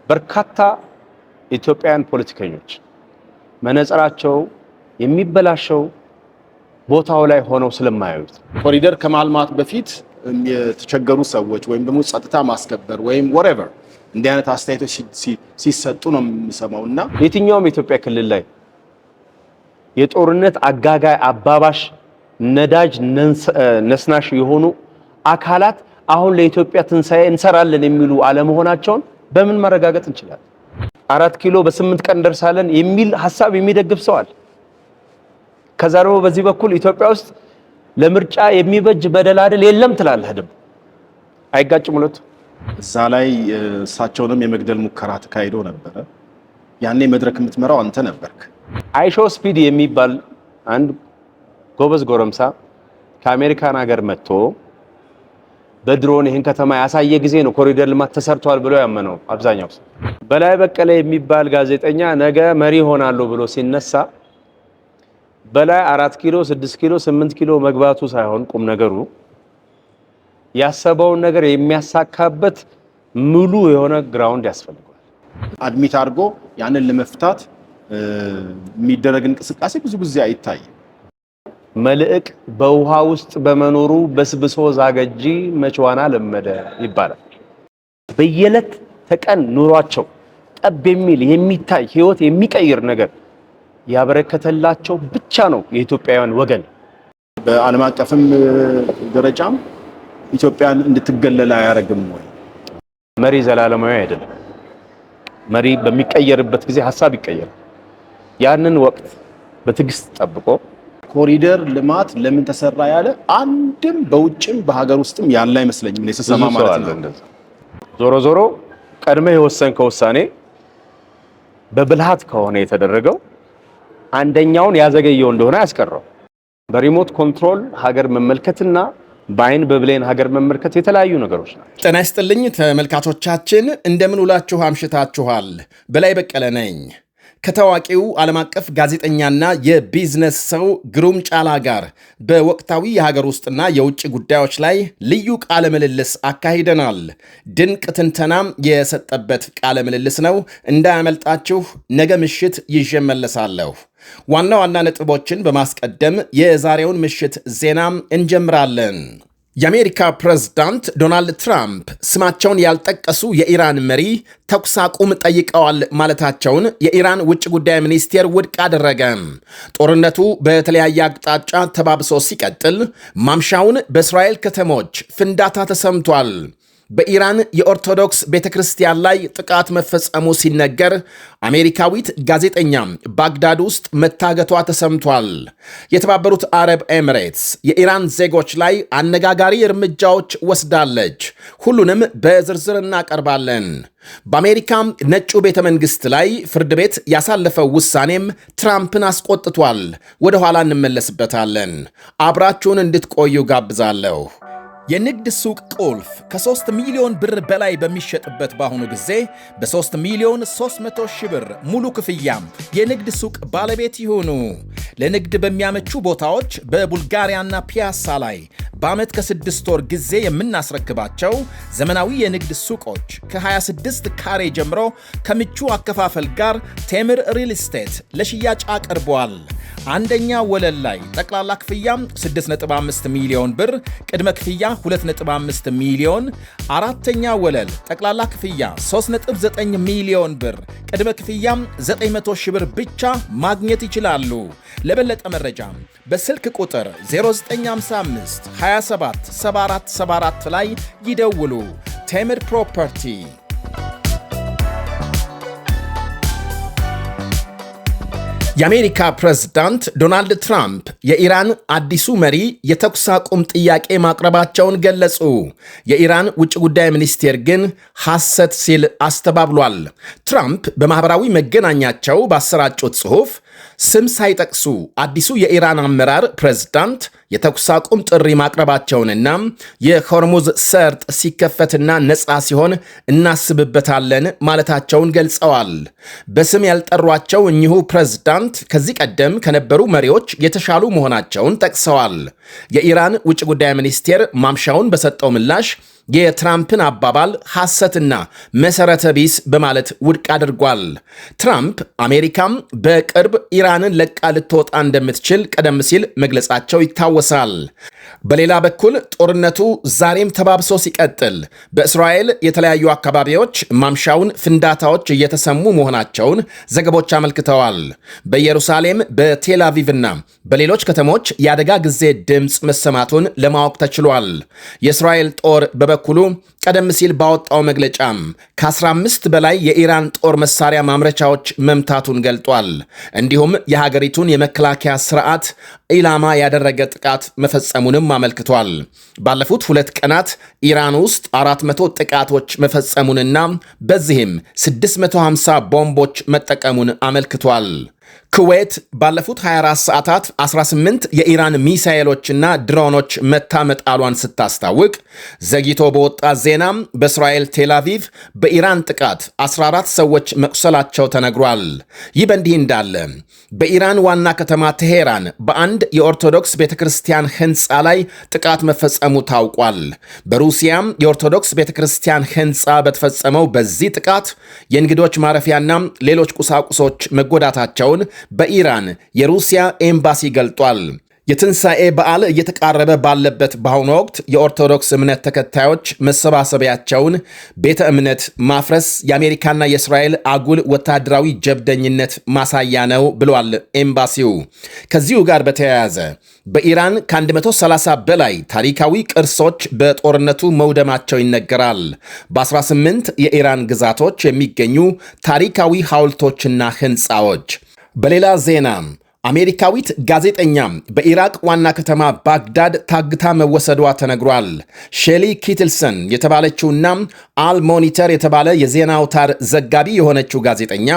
በርካታ ኢትዮጵያውያን ፖለቲከኞች መነጽራቸው የሚበላሸው ቦታው ላይ ሆነው ስለማያዩት ኮሪደር ከማልማት በፊት የተቸገሩ ሰዎች ወይም ደግሞ ጸጥታ ማስከበር ወይም whatever እንዲህ አይነት አስተያየቶች ሲሰጡ ነው የምሰማውና የትኛውም የኢትዮጵያ ክልል ላይ የጦርነት አጋጋይ አባባሽ ነዳጅ ነስናሽ የሆኑ አካላት አሁን ለኢትዮጵያ ትንሳኤ እንሰራለን የሚሉ አለመሆናቸውን በምን ማረጋገጥ እንችላለን? 4 ኪሎ በ8 ቀን ደርሳለን የሚል ሐሳብ የሚደግፍ ሰው አለ። ከዛ ደግሞ በዚህ በኩል ኢትዮጵያ ውስጥ ለምርጫ የሚበጅ በደላደል የለም ትላለህ። ደግሞ አይጋጭም ሁለቱ። እዛ ላይ እሳቸውንም የመግደል ሙከራ ተካሂዶ ነበረ። ያኔ መድረክ የምትመራው አንተ ነበርክ። አይሾ ስፒድ የሚባል አንድ ጎበዝ ጎረምሳ ከአሜሪካን ሀገር መጥቶ በድሮን ይህን ከተማ ያሳየ ጊዜ ነው ኮሪደር ልማት ተሰርቷል ብሎ ያመነው አብዛኛው ሰው። በላይ በቀለ የሚባል ጋዜጠኛ ነገ መሪ ሆናለሁ ብሎ ሲነሳ በላይ 4 ኪሎ 6 ኪሎ 8 ኪሎ መግባቱ ሳይሆን ቁም ነገሩ ያሰበውን ነገር የሚያሳካበት ሙሉ የሆነ ግራውንድ ያስፈልጋል። አድሚት አድርጎ ያንን ለመፍታት የሚደረግ እንቅስቃሴ ብዙ ጊዜ አይታይም። መልእክ በውሃ ውስጥ በመኖሩ በስብሶ ዛገጂ መችዋና ለመደ ይባላል። በየለት ተቀን ኑሯቸው ጠብ የሚል የሚታይ ህይወት የሚቀይር ነገር ያበረከተላቸው ብቻ ነው የኢትዮጵያውያን ወገን። በዓለም አቀፍም ደረጃም ኢትዮጵያን እንድትገለል አያረግም ወይ? መሪ ዘላለማዊ አይደለም። መሪ በሚቀየርበት ጊዜ ሐሳብ ይቀየራል። ያንን ወቅት በትዕግስት ጠብቆ ኮሪደር ልማት ለምን ተሰራ ያለ አንድም በውጭም በሀገር ውስጥም ያለ አይመስለኝም። ለሰሰማ ማለት ነው። ዞሮ ዞሮ ቀድመ የወሰንከው ውሳኔ በብልሃት ከሆነ የተደረገው አንደኛውን ያዘገየው እንደሆነ ያስቀረው። በሪሞት ኮንትሮል ሀገር መመልከትና በአይን በብሌን ሀገር መመልከት የተለያዩ ነገሮች ናቸው። ጤና ይስጥልኝ ተመልካቾቻችን፣ እንደምን ውላችሁ አምሽታችኋል? በላይ በቀለ ነኝ። ከታዋቂው ዓለም አቀፍ ጋዜጠኛና የቢዝነስ ሰው ግሩም ጫላ ጋር በወቅታዊ የሀገር ውስጥና የውጭ ጉዳዮች ላይ ልዩ ቃለ ምልልስ አካሂደናል። ድንቅ ትንተናም የሰጠበት ቃለ ምልልስ ነው። እንዳያመልጣችሁ ነገ ምሽት ይዤ እመለሳለሁ። ዋና ዋና ነጥቦችን በማስቀደም የዛሬውን ምሽት ዜናም እንጀምራለን። የአሜሪካ ፕሬዝዳንት ዶናልድ ትራምፕ ስማቸውን ያልጠቀሱ የኢራን መሪ ተኩስ አቁም ጠይቀዋል ማለታቸውን የኢራን ውጭ ጉዳይ ሚኒስቴር ውድቅ አደረገ። ጦርነቱ በተለያየ አቅጣጫ ተባብሶ ሲቀጥል ማምሻውን በእስራኤል ከተሞች ፍንዳታ ተሰምቷል። በኢራን የኦርቶዶክስ ቤተክርስቲያን ላይ ጥቃት መፈጸሙ ሲነገር አሜሪካዊት ጋዜጠኛ ባግዳድ ውስጥ መታገቷ ተሰምቷል። የተባበሩት አረብ ኤሚሬትስ የኢራን ዜጎች ላይ አነጋጋሪ እርምጃዎች ወስዳለች። ሁሉንም በዝርዝር እናቀርባለን። በአሜሪካ ነጩ ቤተ መንግሥት ላይ ፍርድ ቤት ያሳለፈው ውሳኔም ትራምፕን አስቆጥቷል። ወደ ኋላ እንመለስበታለን። አብራችሁን እንድትቆዩ ጋብዛለሁ። የንግድ ሱቅ ቁልፍ ከ3 ሚሊዮን ብር በላይ በሚሸጥበት በአሁኑ ጊዜ በ3 ሚሊዮን 300 ሺህ ብር ሙሉ ክፍያም የንግድ ሱቅ ባለቤት ይሁኑ። ለንግድ በሚያመቹ ቦታዎች በቡልጋሪያና ፒያሳ ላይ በዓመት ከ6 ወር ጊዜ የምናስረክባቸው ዘመናዊ የንግድ ሱቆች ከ26 ካሬ ጀምሮ ከምቹ አከፋፈል ጋር ቴምር ሪል ስቴት ለሽያጭ አቅርቧል። አንደኛ ወለል ላይ ጠቅላላ ክፍያም 6.5 ሚሊዮን ብር፣ ቅድመ ክፍያ 2.5 ሚሊዮን፣ አራተኛ ወለል ጠቅላላ ክፍያ 3.9 ሚሊዮን ብር፣ ቅድመ ክፍያም 900 ሺህ ብር ብቻ ማግኘት ይችላሉ። ለበለጠ መረጃ በስልክ ቁጥር 0955 27 74 74 ላይ ይደውሉ። ቴምር ፕሮፐርቲ። የአሜሪካ ፕሬዝዳንት ዶናልድ ትራምፕ የኢራን አዲሱ መሪ የተኩስ አቁም ጥያቄ ማቅረባቸውን ገለጹ። የኢራን ውጭ ጉዳይ ሚኒስቴር ግን ሐሰት ሲል አስተባብሏል። ትራምፕ በማኅበራዊ መገናኛቸው ባሰራጩት ጽሑፍ ስም ሳይጠቅሱ አዲሱ የኢራን አመራር ፕሬዝዳንት የተኩስ አቁም ጥሪ ማቅረባቸውንና የሆርሙዝ ሰርጥ ሲከፈትና ነፃ ሲሆን እናስብበታለን ማለታቸውን ገልጸዋል። በስም ያልጠሯቸው እኚሁ ፕሬዝዳንት ከዚህ ቀደም ከነበሩ መሪዎች የተሻሉ መሆናቸውን ጠቅሰዋል። የኢራን ውጭ ጉዳይ ሚኒስቴር ማምሻውን በሰጠው ምላሽ የትራምፕን አባባል ሐሰትና መሰረተ ቢስ በማለት ውድቅ አድርጓል። ትራምፕ አሜሪካም በቅርብ ኢራንን ለቃ ልትወጣ እንደምትችል ቀደም ሲል መግለጻቸው ይታወሳል። በሌላ በኩል ጦርነቱ ዛሬም ተባብሶ ሲቀጥል በእስራኤል የተለያዩ አካባቢዎች ማምሻውን ፍንዳታዎች እየተሰሙ መሆናቸውን ዘገቦች አመልክተዋል። በኢየሩሳሌም በቴል አቪቭና በሌሎች ከተሞች የአደጋ ጊዜ ድምፅ መሰማቱን ለማወቅ ተችሏል። የእስራኤል ጦር በበኩሉ ቀደም ሲል ባወጣው መግለጫም ከ15 በላይ የኢራን ጦር መሳሪያ ማምረቻዎች መምታቱን ገልጧል። እንዲሁም የሀገሪቱን የመከላከያ ስርዓት ኢላማ ያደረገ ጥቃት መፈጸሙንም አመልክቷል። ባለፉት 2 ቀናት ኢራን ውስጥ 400 ጥቃቶች መፈጸሙንና በዚህም 650 ቦምቦች መጠቀሙን አመልክቷል። ኩዌት ባለፉት 24 ሰዓታት 18 የኢራን ሚሳኤሎችና ድሮኖች መታመጣሏን ስታስታውቅ ዘግይቶ በወጣ ዜናም በእስራኤል ቴል አቪቭ በኢራን ጥቃት 14 ሰዎች መቁሰላቸው ተነግሯል። ይህ በእንዲህ እንዳለ በኢራን ዋና ከተማ ቴሄራን በአንድ የኦርቶዶክስ ቤተክርስቲያን ሕንፃ ላይ ጥቃት መፈጸሙ ታውቋል። በሩሲያም የኦርቶዶክስ ቤተክርስቲያን ሕንፃ በተፈጸመው በዚህ ጥቃት የእንግዶች ማረፊያና ሌሎች ቁሳቁሶች መጎዳታቸውን በኢራን የሩሲያ ኤምባሲ ገልጧል። የትንሣኤ በዓል እየተቃረበ ባለበት በአሁኑ ወቅት የኦርቶዶክስ እምነት ተከታዮች መሰባሰቢያቸውን ቤተ እምነት ማፍረስ የአሜሪካና የእስራኤል አጉል ወታደራዊ ጀብደኝነት ማሳያ ነው ብሏል ኤምባሲው። ከዚሁ ጋር በተያያዘ በኢራን ከ130 በላይ ታሪካዊ ቅርሶች በጦርነቱ መውደማቸው ይነገራል። በ18 የኢራን ግዛቶች የሚገኙ ታሪካዊ ሐውልቶችና ሕንፃዎች። በሌላ ዜና አሜሪካዊት ጋዜጠኛ በኢራቅ ዋና ከተማ ባግዳድ ታግታ መወሰዷ ተነግሯል። ሼሊ ኪትልሰን የተባለችውና አል ሞኒተር የተባለ የዜና አውታር ዘጋቢ የሆነችው ጋዜጠኛ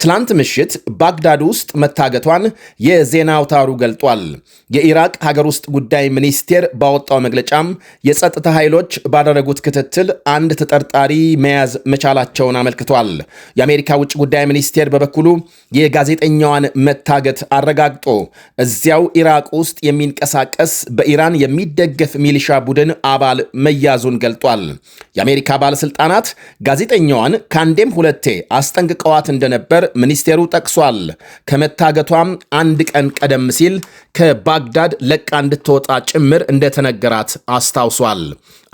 ትላንት ምሽት ባግዳድ ውስጥ መታገቷን የዜና አውታሩ ገልጧል። የኢራቅ ሀገር ውስጥ ጉዳይ ሚኒስቴር ባወጣው መግለጫም የጸጥታ ኃይሎች ባደረጉት ክትትል አንድ ተጠርጣሪ መያዝ መቻላቸውን አመልክቷል። የአሜሪካ ውጭ ጉዳይ ሚኒስቴር በበኩሉ የጋዜጠኛዋን መታገት አረጋግጦ እዚያው ኢራቅ ውስጥ የሚንቀሳቀስ በኢራን የሚደገፍ ሚሊሻ ቡድን አባል መያዙን ገልጧል። የአሜሪካ ባለስልጣናት ጋዜጠኛዋን ከአንዴም ሁለቴ አስጠንቅቀዋት እንደነበር ሚኒስቴሩ ጠቅሷል። ከመታገቷም አንድ ቀን ቀደም ሲል ከባግዳድ ለቃ እንድትወጣ ጭምር እንደተነገራት አስታውሷል።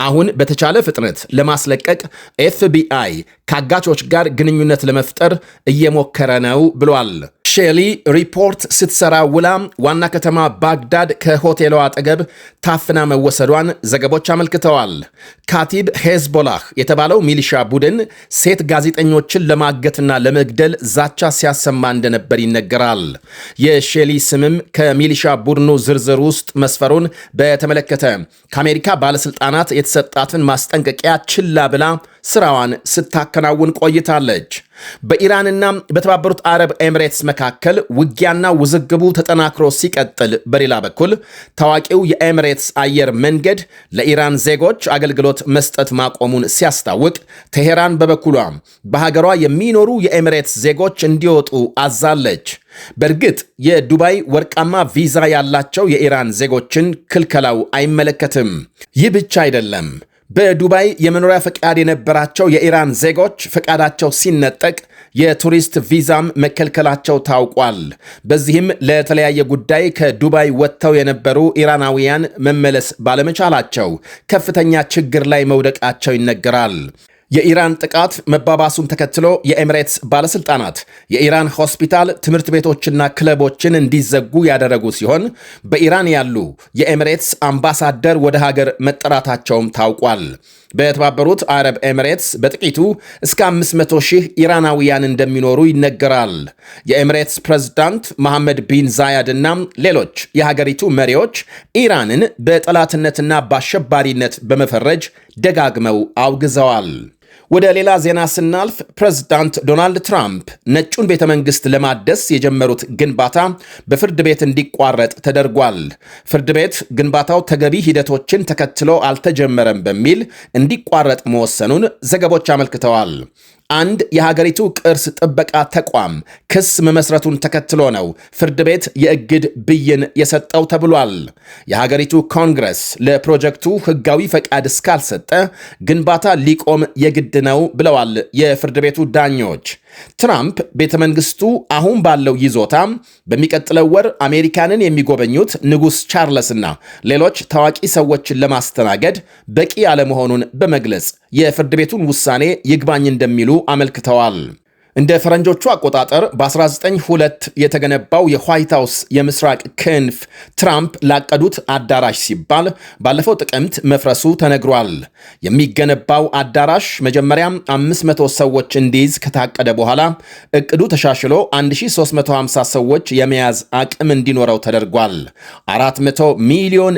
አሁን በተቻለ ፍጥነት ለማስለቀቅ ኤፍቢአይ ከአጋቾች ጋር ግንኙነት ለመፍጠር እየሞከረ ነው ብሏል። ሼሊ ሪፖርት ስትሰራ ውላ ዋና ከተማ ባግዳድ ከሆቴሏ አጠገብ ታፍና መወሰዷን ዘገቦች አመልክተዋል። ካቲብ ሄዝቦላህ የተባለው ሚሊሻ ቡድን ሴት ጋዜጠኞችን ለማገትና ለመግደል ዛቻ ሲያሰማ እንደነበር ይነገራል። የሼሊ ስምም ከሚሊሻ ቡድኑ ዝርዝር ውስጥ መስፈሩን በተመለከተ ከአሜሪካ ባለስልጣናት የተሰጣትን ማስጠንቀቂያ ችላ ብላ ስራዋን ስታከናውን ቆይታለች። በኢራንና በተባበሩት አረብ ኤምሬትስ መካከል ውጊያና ውዝግቡ ተጠናክሮ ሲቀጥል፣ በሌላ በኩል ታዋቂው የኤምሬትስ አየር መንገድ ለኢራን ዜጎች አገልግሎት መስጠት ማቆሙን ሲያስታውቅ፣ ቴሄራን በበኩሏ በሀገሯ የሚኖሩ የኤምሬትስ ዜጎች እንዲወጡ አዛለች። በእርግጥ የዱባይ ወርቃማ ቪዛ ያላቸው የኢራን ዜጎችን ክልከላው አይመለከትም። ይህ ብቻ አይደለም። በዱባይ የመኖሪያ ፈቃድ የነበራቸው የኢራን ዜጎች ፈቃዳቸው ሲነጠቅ የቱሪስት ቪዛም መከልከላቸው ታውቋል። በዚህም ለተለያየ ጉዳይ ከዱባይ ወጥተው የነበሩ ኢራናውያን መመለስ ባለመቻላቸው ከፍተኛ ችግር ላይ መውደቃቸው ይነገራል። የኢራን ጥቃት መባባሱን ተከትሎ የኤሚሬትስ ባለስልጣናት የኢራን ሆስፒታል፣ ትምህርት ቤቶችና ክለቦችን እንዲዘጉ ያደረጉ ሲሆን በኢራን ያሉ የኤሚሬትስ አምባሳደር ወደ ሀገር መጠራታቸውም ታውቋል። በተባበሩት አረብ ኤሚሬትስ በጥቂቱ እስከ 500 ሺህ ኢራናውያን እንደሚኖሩ ይነገራል። የኤሚሬትስ ፕሬዝዳንት መሐመድ ቢን ዛያድ እና ሌሎች የሀገሪቱ መሪዎች ኢራንን በጠላትነትና በአሸባሪነት በመፈረጅ ደጋግመው አውግዘዋል። ወደ ሌላ ዜና ስናልፍ ፕሬዝዳንት ዶናልድ ትራምፕ ነጩን ቤተ መንግስት ለማደስ የጀመሩት ግንባታ በፍርድ ቤት እንዲቋረጥ ተደርጓል። ፍርድ ቤት ግንባታው ተገቢ ሂደቶችን ተከትሎ አልተጀመረም በሚል እንዲቋረጥ መወሰኑን ዘገቦች አመልክተዋል። አንድ የሀገሪቱ ቅርስ ጥበቃ ተቋም ክስ መመስረቱን ተከትሎ ነው ፍርድ ቤት የእግድ ብይን የሰጠው ተብሏል። የሀገሪቱ ኮንግረስ ለፕሮጀክቱ ሕጋዊ ፈቃድ እስካልሰጠ ግንባታ ሊቆም የግድ ነው ብለዋል የፍርድ ቤቱ ዳኞች። ትራምፕ ቤተ መንግስቱ አሁን ባለው ይዞታ በሚቀጥለው ወር አሜሪካንን የሚጎበኙት ንጉሥ ቻርለስና ሌሎች ታዋቂ ሰዎችን ለማስተናገድ በቂ ያለመሆኑን በመግለጽ የፍርድ ቤቱን ውሳኔ ይግባኝ እንደሚሉ አመልክተዋል። እንደ ፈረንጆቹ አቆጣጠር በ1902 የተገነባው የዋይት ሃውስ የምስራቅ ክንፍ ትራምፕ ላቀዱት አዳራሽ ሲባል ባለፈው ጥቅምት መፍረሱ ተነግሯል። የሚገነባው አዳራሽ መጀመሪያም 500 ሰዎች እንዲይዝ ከታቀደ በኋላ እቅዱ ተሻሽሎ 1350 ሰዎች የመያዝ አቅም እንዲኖረው ተደርጓል። $400 ሚሊዮን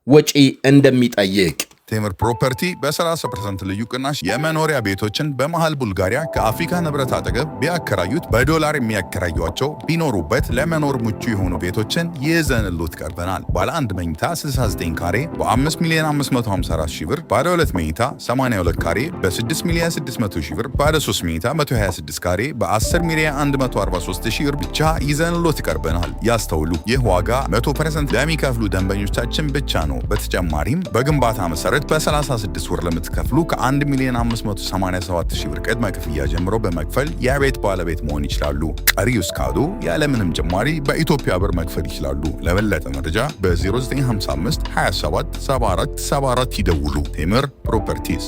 ወጪ እንደሚጠይቅ ቴምር ፕሮፐርቲ በ30% ልዩ ቅናሽ የመኖሪያ ቤቶችን በመሃል ቡልጋሪያ ከአፍሪካ ንብረት አጠገብ ቢያከራዩት በዶላር የሚያከራዩቸው ቢኖሩበት ለመኖር ምቹ የሆኑ ቤቶችን ይዘንሎት ቀርበናል። ባለ 1 መኝታ 69 ካሬ በ5,554,000 ብር፣ ባለ 2 መኝታ 82 ካሬ በ6,600,000 ብር፣ ባለ 3 መኝታ 126 ካሬ በ10,143,000 ብር ብቻ ይዘንሎት ቀርበናል። ያስተውሉ፣ ይህ ዋጋ 100% ለሚከፍሉ ደንበኞቻችን ብቻ ነው። በተጨማሪም በግንባታ መሰረት በ36 ወር ለምትከፍሉ ከ1,587,000 ብር ቅድመ ክፍያ ጀምሮ በመክፈል የቤት ባለቤት መሆን ይችላሉ። ቀሪው እስካዱ ያለምንም ጭማሪ በኢትዮጵያ ብር መክፈል ይችላሉ። ለበለጠ መረጃ በ0955 27 74 74 ይደውሉ። ቴምር ፕሮፐርቲስ